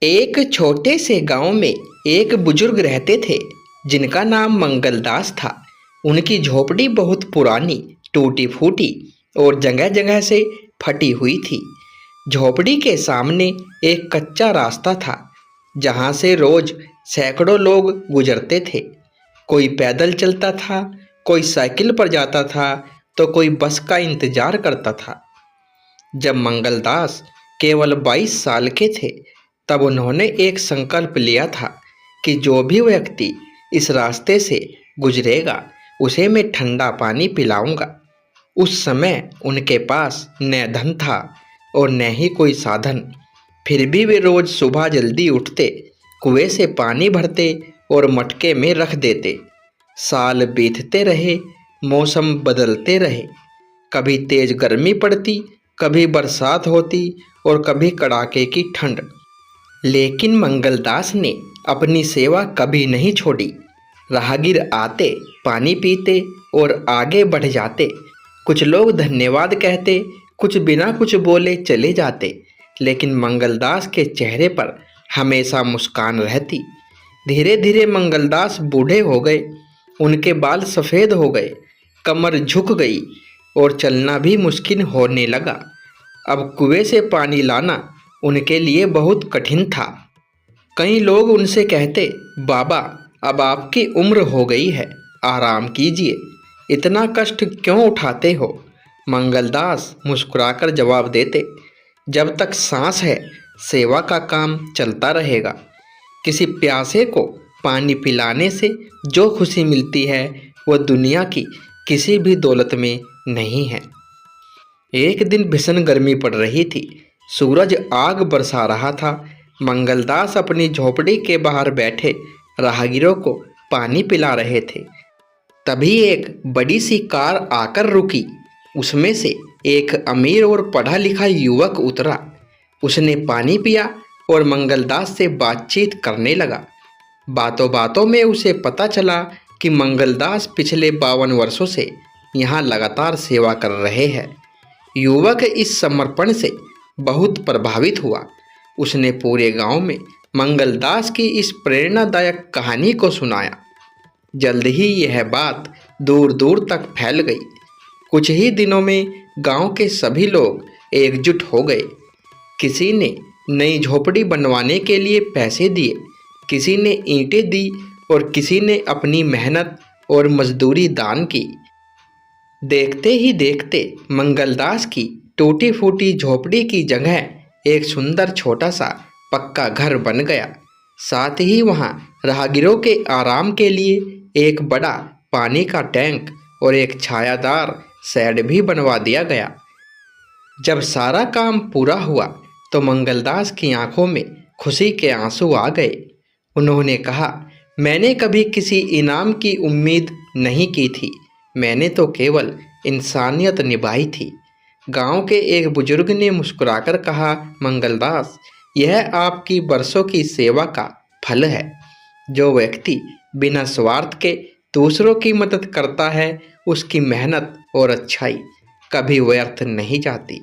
एक छोटे से गांव में एक बुजुर्ग रहते थे जिनका नाम मंगलदास था। उनकी झोपड़ी बहुत पुरानी, टूटी फूटी और जगह जगह से फटी हुई थी। झोपड़ी के सामने एक कच्चा रास्ता था जहां से रोज सैकड़ों लोग गुजरते थे। कोई पैदल चलता था, कोई साइकिल पर जाता था, तो कोई बस का इंतजार करता था। जब मंगलदास केवल 22 साल के थे, तब उन्होंने एक संकल्प लिया था कि जो भी व्यक्ति इस रास्ते से गुजरेगा उसे मैं ठंडा पानी पिलाऊंगा। उस समय उनके पास न धन था और न ही कोई साधन। फिर भी वे रोज सुबह जल्दी उठते, कुएं से पानी भरते और मटके में रख देते। साल बीतते रहे, मौसम बदलते रहे। कभी तेज गर्मी पड़ती, कभी बरसात होती और कभी कड़ाके की ठंड। लेकिन मंगलदास ने अपनी सेवा कभी नहीं छोड़ी। राहगीर आते, पानी पीते और आगे बढ़ जाते। कुछ लोग धन्यवाद कहते, कुछ बिना कुछ बोले चले जाते, लेकिन मंगलदास के चेहरे पर हमेशा मुस्कान रहती। धीरे धीरे मंगलदास बूढ़े हो गए। उनके बाल सफ़ेद हो गए, कमर झुक गई और चलना भी मुश्किल होने लगा। अब कुएं से पानी लाना उनके लिए बहुत कठिन था। कई लोग उनसे कहते, बाबा अब आपकी उम्र हो गई है, आराम कीजिए, इतना कष्ट क्यों उठाते हो। मंगलदास मुस्कुराकर जवाब देते, जब तक सांस है सेवा का काम चलता रहेगा। किसी प्यासे को पानी पिलाने से जो खुशी मिलती है वह दुनिया की किसी भी दौलत में नहीं है। एक दिन भीषण गर्मी पड़ रही थी, सूरज आग बरसा रहा था। मंगलदास अपनी झोपड़ी के बाहर बैठे राहगीरों को पानी पिला रहे थे। तभी एक बड़ी सी कार आकर रुकी। उसमें से एक अमीर और पढ़ा लिखा युवक उतरा। उसने पानी पिया और मंगलदास से बातचीत करने लगा। बातों बातों में उसे पता चला कि मंगलदास पिछले 52 वर्षों से यहाँ लगातार सेवा कर रहे हैं। युवक इस समर्पण से बहुत प्रभावित हुआ। उसने पूरे गांव में मंगलदास की इस प्रेरणादायक कहानी को सुनाया। जल्द ही यह बात दूर दूर तक फैल गई। कुछ ही दिनों में गांव के सभी लोग एकजुट हो गए। किसी ने नई झोपड़ी बनवाने के लिए पैसे दिए, किसी ने ईंटें दी और किसी ने अपनी मेहनत और मजदूरी दान की। देखते ही देखते मंगलदास की टूटी फूटी झोपड़ी की जगह एक सुंदर छोटा सा पक्का घर बन गया। साथ ही वहाँ राहगीरों के आराम के लिए एक बड़ा पानी का टैंक और एक छायादार शेड भी बनवा दिया गया। जब सारा काम पूरा हुआ तो मंगलदास की आंखों में खुशी के आंसू आ गए। उन्होंने कहा, मैंने कभी किसी इनाम की उम्मीद नहीं की थी, मैंने तो केवल इंसानियत निभाई थी। गांव के एक बुजुर्ग ने मुस्कुराकर कहा, मंगलदास, यह आपकी बरसों की सेवा का फल है। जो व्यक्ति बिना स्वार्थ के दूसरों की मदद करता है, उसकी मेहनत और अच्छाई कभी व्यर्थ नहीं जाती।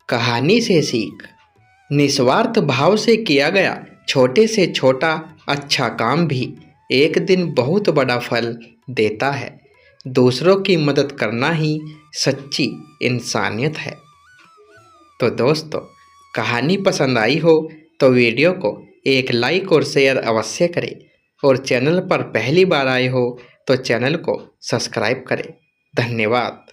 कहानी से सीख, निस्वार्थ भाव से किया गया छोटे से छोटा अच्छा काम भी एक दिन बहुत बड़ा फल देता है। दूसरों की मदद करना ही सच्ची इंसानियत है। तो दोस्तों, कहानी पसंद आई हो तो वीडियो को एक लाइक और शेयर अवश्य करें और चैनल पर पहली बार आए हो तो चैनल को सब्सक्राइब करें। धन्यवाद।